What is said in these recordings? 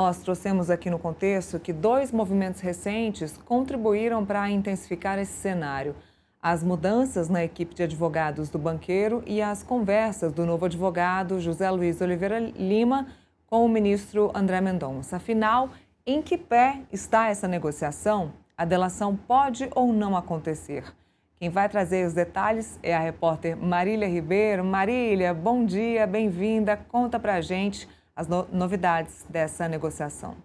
Nós trouxemos aqui no contexto que 2 movimentos recentes contribuíram para intensificar esse cenário. As mudanças na equipe de advogados do banqueiro e as conversas do novo advogado José Luiz Oliveira Lima com o ministro André Mendonça. Afinal, em que pé está essa negociação? A delação pode ou não acontecer? Quem vai trazer os detalhes é a repórter Marília Ribeiro. Marília, bom dia, bem-vinda. Conta pra gente as novidades dessa negociação.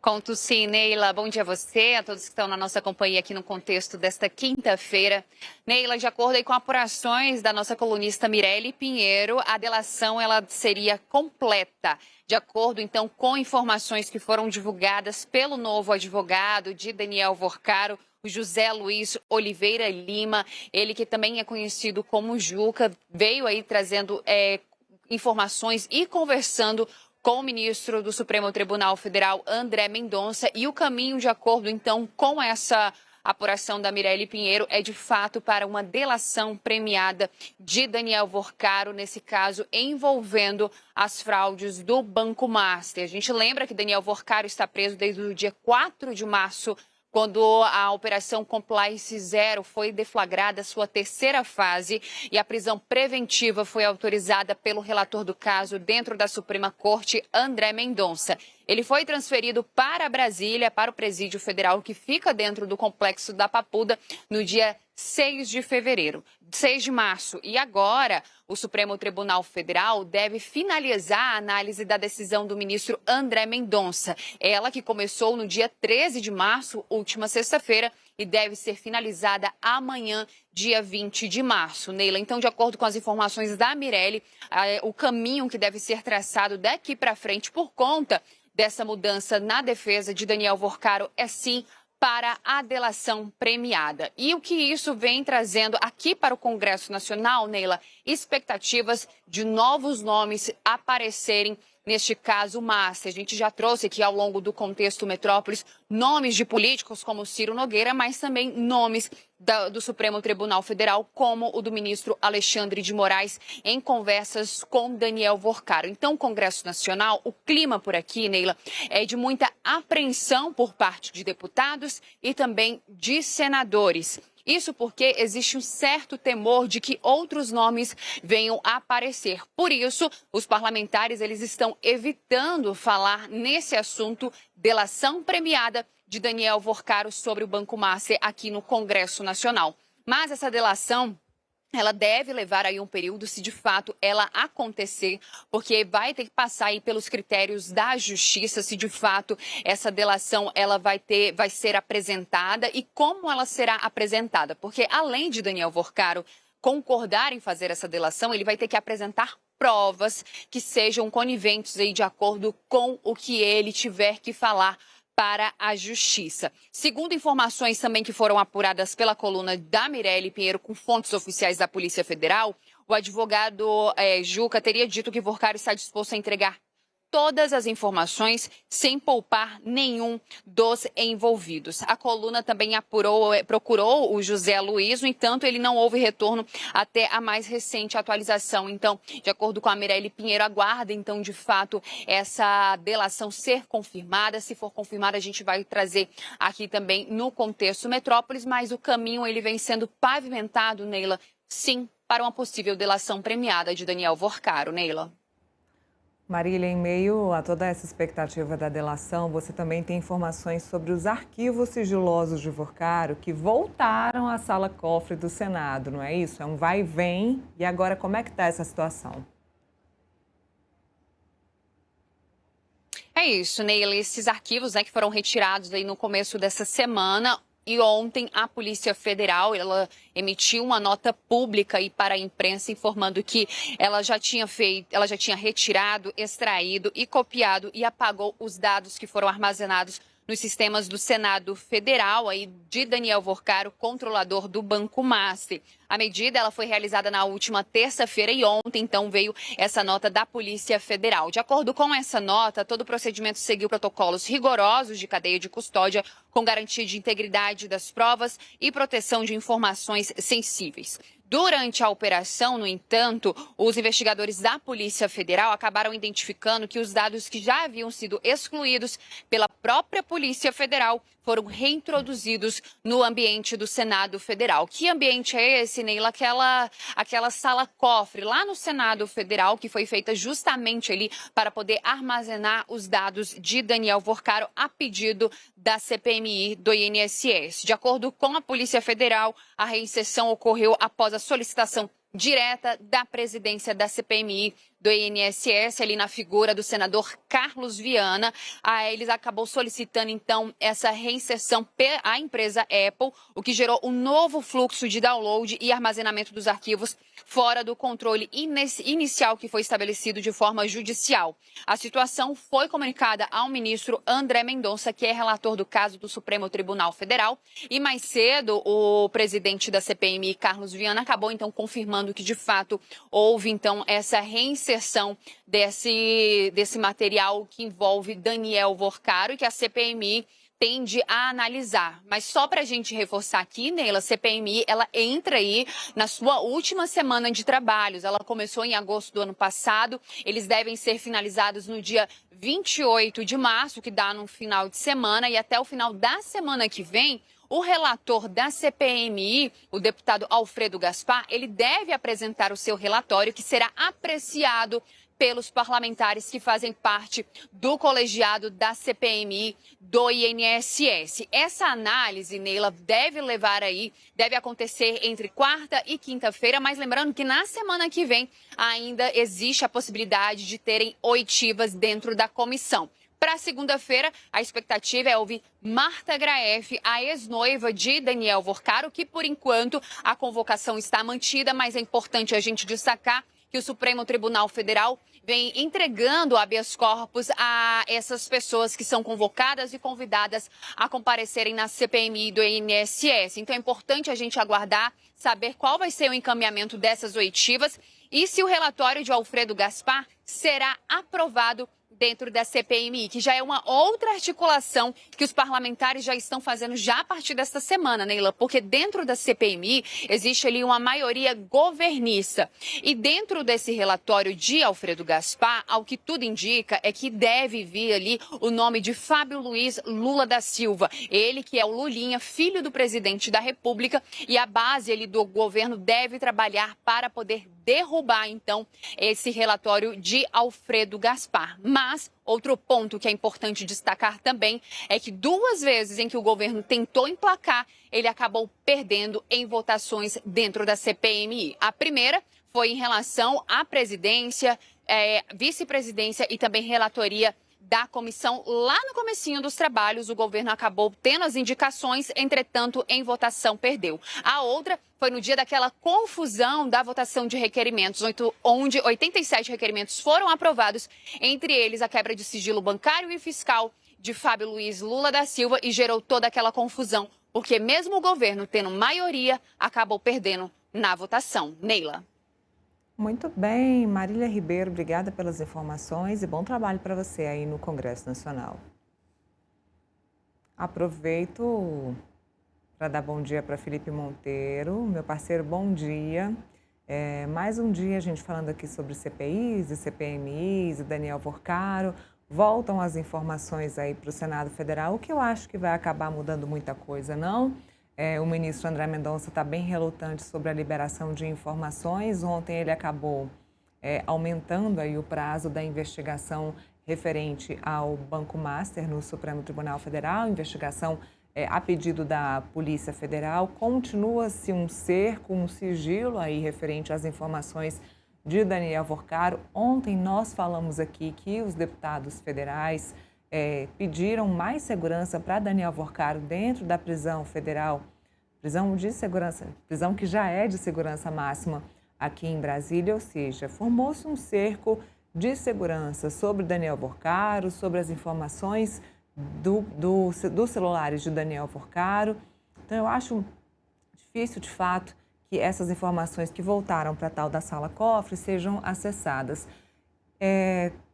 Conto sim, Neila. Bom dia a você, a todos que estão na nossa companhia aqui no contexto desta quinta-feira. Neila, de acordo com apurações da nossa colunista Mirelle Pinheiro, a delação ela seria completa. De acordo, então, com informações que foram divulgadas pelo novo advogado de Daniel Vorcaro, o José Luiz Oliveira Lima, ele que também é conhecido como Juca, veio aí trazendo informações e conversando com o ministro do Supremo Tribunal Federal, André Mendonça, e o caminho, de acordo, então, com essa apuração da Mirelle Pinheiro, é de fato para uma delação premiada de Daniel Vorcaro, nesse caso envolvendo as fraudes do Banco Master. A gente lembra que Daniel Vorcaro está preso desde o dia 4 de março, quando a Operação Compliance Zero foi deflagrada sua terceira fase e a prisão preventiva foi autorizada pelo relator do caso dentro da Suprema Corte, André Mendonça. Ele foi transferido para Brasília, para o Presídio Federal, que fica dentro do Complexo da Papuda, no dia 6 de março. E agora, o Supremo Tribunal Federal deve finalizar a análise da decisão do ministro André Mendonça. Ela que começou no dia 13 de março, última sexta-feira, e deve ser finalizada amanhã, dia 20 de março. Neila, então, de acordo com as informações da Mirelle, o caminho que deve ser traçado daqui para frente por conta dessa mudança na defesa de Daniel Vorcaro é sim para a delação premiada. E o que isso vem trazendo aqui para o Congresso Nacional, Neila? Expectativas de novos nomes aparecerem neste caso Master. A gente já trouxe aqui ao longo do contexto Metrópolis nomes de políticos como Ciro Nogueira, mas também nomes do Supremo Tribunal Federal, como o do ministro Alexandre de Moraes, em conversas com Daniel Vorcaro. Então, o Congresso Nacional, o clima por aqui, Neila, é de muita apreensão por parte de deputados e também de senadores. Isso porque existe um certo temor de que outros nomes venham a aparecer. Por isso, os parlamentares eles estão evitando falar nesse assunto, delação premiada de Daniel Vorcaro sobre o Banco Master aqui no Congresso Nacional. Mas essa delação ela deve levar aí um período, se de fato ela acontecer, porque vai ter que passar aí pelos critérios da justiça, se de fato essa delação ela vai ser apresentada e como ela será apresentada. Porque além de Daniel Vorcaro concordar em fazer essa delação, ele vai ter que apresentar provas que sejam coniventes aí de acordo com o que ele tiver que falar para a Justiça. Segundo informações também que foram apuradas pela coluna da Mirelle Pinheiro com fontes oficiais da Polícia Federal, o advogado Juca teria dito que Vorcaro está disposto a entregar todas as informações sem poupar nenhum dos envolvidos. A coluna também procurou o José Luiz, no entanto, ele não houve retorno até a mais recente atualização. Então, de acordo com a Mirelle Pinheiro, aguarda, então, de fato, essa delação ser confirmada. Se for confirmada, a gente vai trazer aqui também no contexto Metrópolis, mas o caminho ele vem sendo pavimentado, Neila, sim, para uma possível delação premiada de Daniel Vorcaro. Neila. Marília, em meio a toda essa expectativa da delação, você também tem informações sobre os arquivos sigilosos de Vorcaro que voltaram à sala cofre do Senado, não é isso? É um vai e vem. E agora, como é que está essa situação? É isso, Neila. Esses arquivos que foram retirados aí no começo dessa semana. E ontem a Polícia Federal ela emitiu uma nota pública aí para a imprensa informando que ela já tinha retirado, extraído e copiado e apagou os dados que foram armazenados nos sistemas do Senado Federal, aí de Daniel Vorcaro, controlador do Banco Master. A medida ela foi realizada na última terça-feira e ontem, então, veio essa nota da Polícia Federal. De acordo com essa nota, todo o procedimento seguiu protocolos rigorosos de cadeia de custódia, com garantia de integridade das provas e proteção de informações sensíveis. Durante a operação, no entanto, os investigadores da Polícia Federal acabaram identificando que os dados que já haviam sido excluídos pela própria Polícia Federal foram reintroduzidos no ambiente do Senado Federal. Que ambiente é esse, Neila? Aquela sala-cofre lá no Senado Federal, que foi feita justamente ali para poder armazenar os dados de Daniel Vorcaro a pedido da CPMI do INSS. De acordo com a Polícia Federal, a reinserção ocorreu após a solicitação direta da presidência da CPMI do INSS, ali na figura do senador Carlos Viana. Eles acabou solicitando, então, essa reinserção à empresa Apple, o que gerou um novo fluxo de download e armazenamento dos arquivos fora do controle inicial que foi estabelecido de forma judicial. A situação foi comunicada ao ministro André Mendonça, que é relator do caso do Supremo Tribunal Federal, e mais cedo o presidente da CPMI, Carlos Viana, acabou, então, confirmando que, de fato, houve, então, essa reinserção desse material que envolve Daniel Vorcaro e que a CPMI tende a analisar. Mas só para a gente reforçar aqui, Neila, a CPMI ela entra aí na sua última semana de trabalhos. Ela começou em agosto do ano passado, eles devem ser finalizados no dia 28 de março, que dá no final de semana, e até o final da semana que vem, o relator da CPMI, o deputado Alfredo Gaspar, ele deve apresentar o seu relatório, que será apreciado pelos parlamentares que fazem parte do colegiado da CPMI do INSS. Essa análise, Neila, deve acontecer entre quarta e quinta-feira, mas lembrando que na semana que vem ainda existe a possibilidade de terem oitivas dentro da comissão. Para segunda-feira, a expectativa é ouvir Marta Graeff, a ex-noiva de Daniel Vorcaro, que por enquanto a convocação está mantida, mas é importante a gente destacar que o Supremo Tribunal Federal vem entregando habeas corpus a essas pessoas que são convocadas e convidadas a comparecerem na CPMI do INSS. Então é importante a gente aguardar, saber qual vai ser o encaminhamento dessas oitivas e se o relatório de Alfredo Gaspar será aprovado dentro da CPMI, que já é uma outra articulação que os parlamentares já estão fazendo já a partir desta semana, Neila, porque dentro da CPMI existe ali uma maioria governista. E dentro desse relatório de Alfredo Gaspar, ao que tudo indica é que deve vir ali o nome de Fábio Luiz Lula da Silva. Ele que é o Lulinha, filho do presidente da República, e a base ali do governo deve trabalhar para poder derrubar, então, esse relatório de Alfredo Gaspar. Mas outro ponto que é importante destacar também é que 2 vezes em que o governo tentou emplacar, ele acabou perdendo em votações dentro da CPMI. A primeira foi em relação à presidência, vice-presidência e também relatoria da comissão. Lá no comecinho dos trabalhos, o governo acabou tendo as indicações, entretanto, em votação perdeu. A outra foi no dia daquela confusão da votação de requerimentos, onde 87 requerimentos foram aprovados, entre eles a quebra de sigilo bancário e fiscal de Fábio Luiz Lula da Silva, e gerou toda aquela confusão, porque mesmo o governo tendo maioria, acabou perdendo na votação. Neila. Muito bem, Marília Ribeiro, obrigada pelas informações e bom trabalho para você aí no Congresso Nacional. Aproveito para dar bom dia para Felipe Monteiro, meu parceiro, bom dia. Mais um dia a gente falando aqui sobre CPIs e CPMIs e Daniel Vorcaro. Voltam as informações aí para o Senado Federal, o que eu acho que vai acabar mudando muita coisa, não? O ministro André Mendonça está bem relutante sobre a liberação de informações. Ontem ele acabou aumentando aí o prazo da investigação referente ao Banco Master no Supremo Tribunal Federal, investigação a pedido da Polícia Federal. Continua-se um cerco, um sigilo aí referente às informações de Daniel Vorcaro. Ontem nós falamos aqui que os deputados federais pediram mais segurança para Daniel Vorcaro dentro da prisão federal, prisão de segurança, prisão que já é de segurança máxima aqui em Brasília, ou seja, formou-se um cerco de segurança sobre Daniel Vorcaro, sobre as informações dos celulares de Daniel Vorcaro. Então eu acho difícil, de fato, que essas informações que voltaram para a tal da sala-cofre sejam acessadas.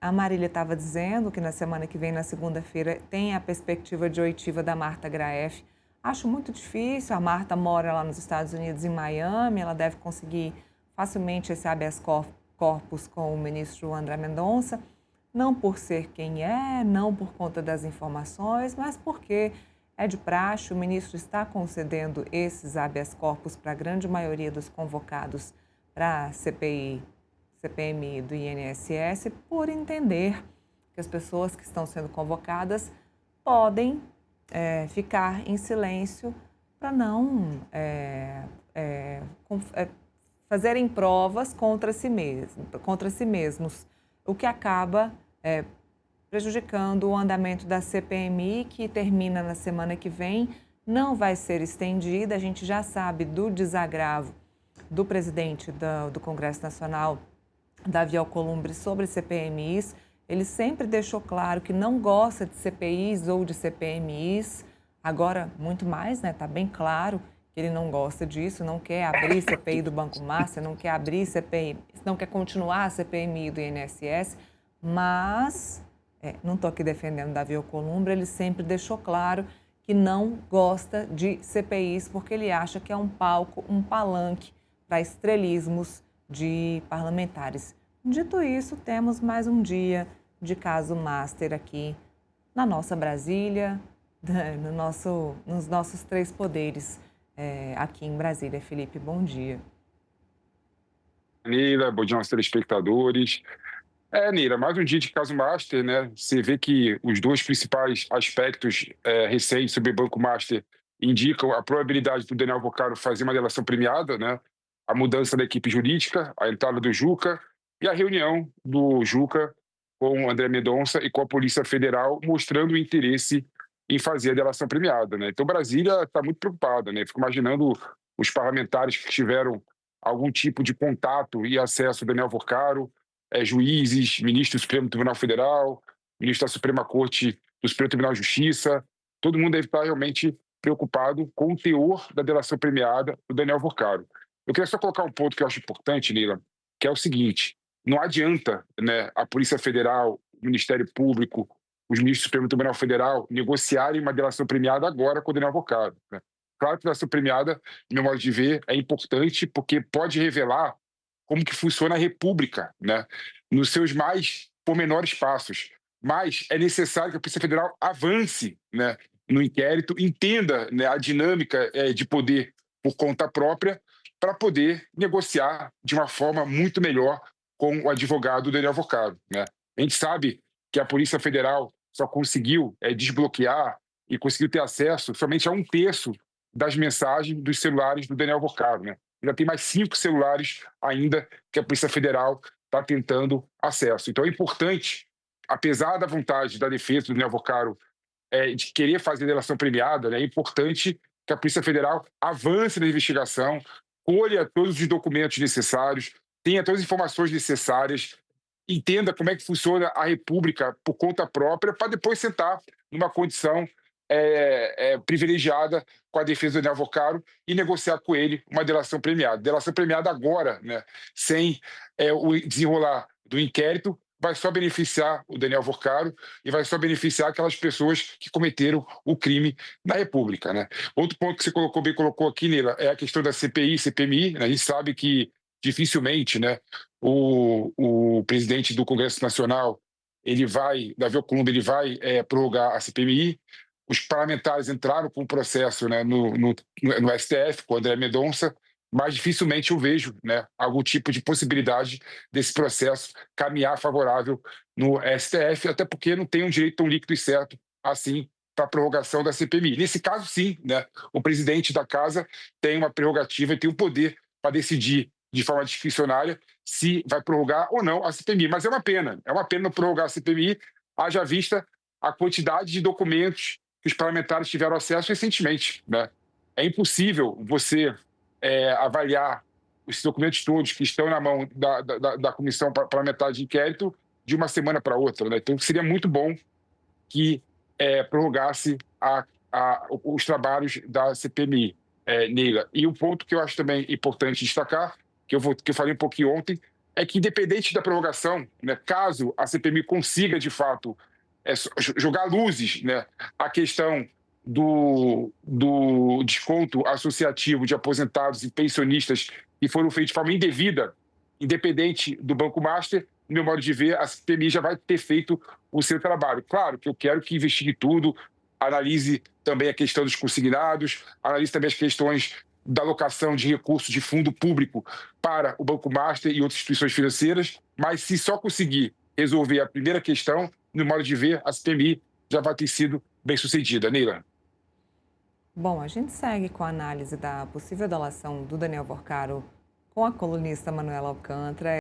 A Marília estava dizendo que na semana que vem, na segunda-feira, tem a perspectiva de oitiva da Marta Graeff, Acho muito difícil. A Marta mora lá nos Estados Unidos, em Miami. Ela deve conseguir facilmente esse habeas corpus com o ministro André Mendonça. Não por ser quem é, não por conta das informações, mas porque é de praxe. O ministro está concedendo esses habeas corpus para a grande maioria dos convocados para a CPMI do INSS, por entender que as pessoas que estão sendo convocadas podem ficar em silêncio para não fazerem provas contra si mesmos, o que acaba prejudicando o andamento da CPMI, que termina na semana que vem, não vai ser estendida. A gente já sabe do desagravo do presidente do Congresso Nacional, Davi Alcolumbre, sobre CPMIs. Ele sempre deixou claro que não gosta de CPIs ou de CPMIs. Agora, muito mais, né? Está bem claro que ele não gosta disso, não quer abrir CPI do Banco Master, não quer abrir CPI, não quer continuar a CPMI do INSS, mas, não estou aqui defendendo Davi Alcolumbre, ele sempre deixou claro que não gosta de CPIs porque ele acha que é um palco, um palanque para estrelismos de parlamentares. Dito isso, temos mais um dia de caso Master aqui na nossa Brasília, nos nossos três poderes aqui em Brasília. Felipe, bom dia. Neila, bom dia aos telespectadores. Neila, mais um dia de caso Master, né? Você vê que os dois principais aspectos recentes sobre o Banco Master indicam a probabilidade do Daniel Vocaro fazer uma delação premiada, né? A mudança da equipe jurídica, a entrada do Juca e a reunião do Juca com o André Mendonça e com a Polícia Federal, mostrando o interesse em fazer a delação premiada, né? Então, Brasília está muito preocupada, né? Fico imaginando os parlamentares que tiveram algum tipo de contato e acesso ao Daniel Vocaro, juízes, ministro do Supremo Tribunal Federal, ministro da Suprema Corte do Supremo Tribunal de Justiça. Todo mundo deve estar realmente preocupado com o teor da delação premiada do Daniel Vocaro. Eu queria só colocar um ponto que eu acho importante, Neila, que é o seguinte: não adianta, né, a Polícia Federal, o Ministério Público, os ministros do Supremo Tribunal Federal negociarem uma delação premiada agora com o Daniel Vocaro, né? Claro que a delação premiada, no meu modo de ver, é importante porque pode revelar como que funciona a República, né, nos seus mais pormenores passos. Mas é necessário que a Polícia Federal avance, né, no inquérito, entenda, né, a dinâmica de poder por conta própria, para poder negociar de uma forma muito melhor com o advogado Daniel Vocaro, né? A gente sabe que a Polícia Federal só conseguiu desbloquear e conseguiu ter acesso somente a 1/3 das mensagens dos celulares do Daniel Vocaro, né? Ainda tem mais 5 celulares ainda que a Polícia Federal está tentando acesso. Então é importante, apesar da vontade da defesa do Daniel Vocaro de querer fazer delação premiada, né, é importante que a Polícia Federal avance na investigação, colha todos os documentos necessários, tenha todas as informações necessárias, entenda como é que funciona a República por conta própria, para depois sentar numa condição privilegiada com a defesa do Daniel Vocaro e negociar com ele uma delação premiada. Delação premiada agora, né, sem o desenrolar do inquérito, vai só beneficiar o Daniel Vocaro e vai só beneficiar aquelas pessoas que cometeram o crime na República, né? Outro ponto que você colocou aqui, Neila, é a questão da CPI, CPMI, né? A gente sabe que dificilmente, né, o presidente do Congresso Nacional, Davi Alcolumbre, ele vai prorrogar a CPMI. Os parlamentares entraram com o processo, né, no STF, com o André Mendonça, mas dificilmente eu vejo, né, algum tipo de possibilidade desse processo caminhar favorável no STF, até porque não tem um direito tão líquido e certo assim para a prorrogação da CPMI. Nesse caso, sim, né, o presidente da casa tem uma prerrogativa e tem o poder para decidir de forma discricionária se vai prorrogar ou não a CPMI. Mas é uma pena não prorrogar a CPMI, haja vista a quantidade de documentos que os parlamentares tiveram acesso recentemente, né? É impossível você avaliar os documentos todos que estão na mão da Comissão Parlamentar de Inquérito de uma semana para outra, né? Então, seria muito bom que prorrogasse os trabalhos da CPMI, Neila. E um ponto que eu acho também importante destacar, que eu falei um pouquinho ontem, é que, independente da prorrogação, né, caso a CPMI consiga, de fato, jogar luzes, né, a questão do desconto associativo de aposentados e pensionistas que foram feitos de forma indevida, independente do Banco Master, no meu modo de ver, a CPMI já vai ter feito o seu trabalho. Claro que eu quero que investigue tudo, analise também a questão dos consignados, analise também as questões da alocação de recursos de fundo público para o Banco Master e outras instituições financeiras, mas se só conseguir resolver a primeira questão, no modo de ver, a CPMI já vai ter sido bem sucedida. Neila. Bom, a gente segue com a análise da possível delação do Daniel Porcaro com a colunista Manuela Alcântara.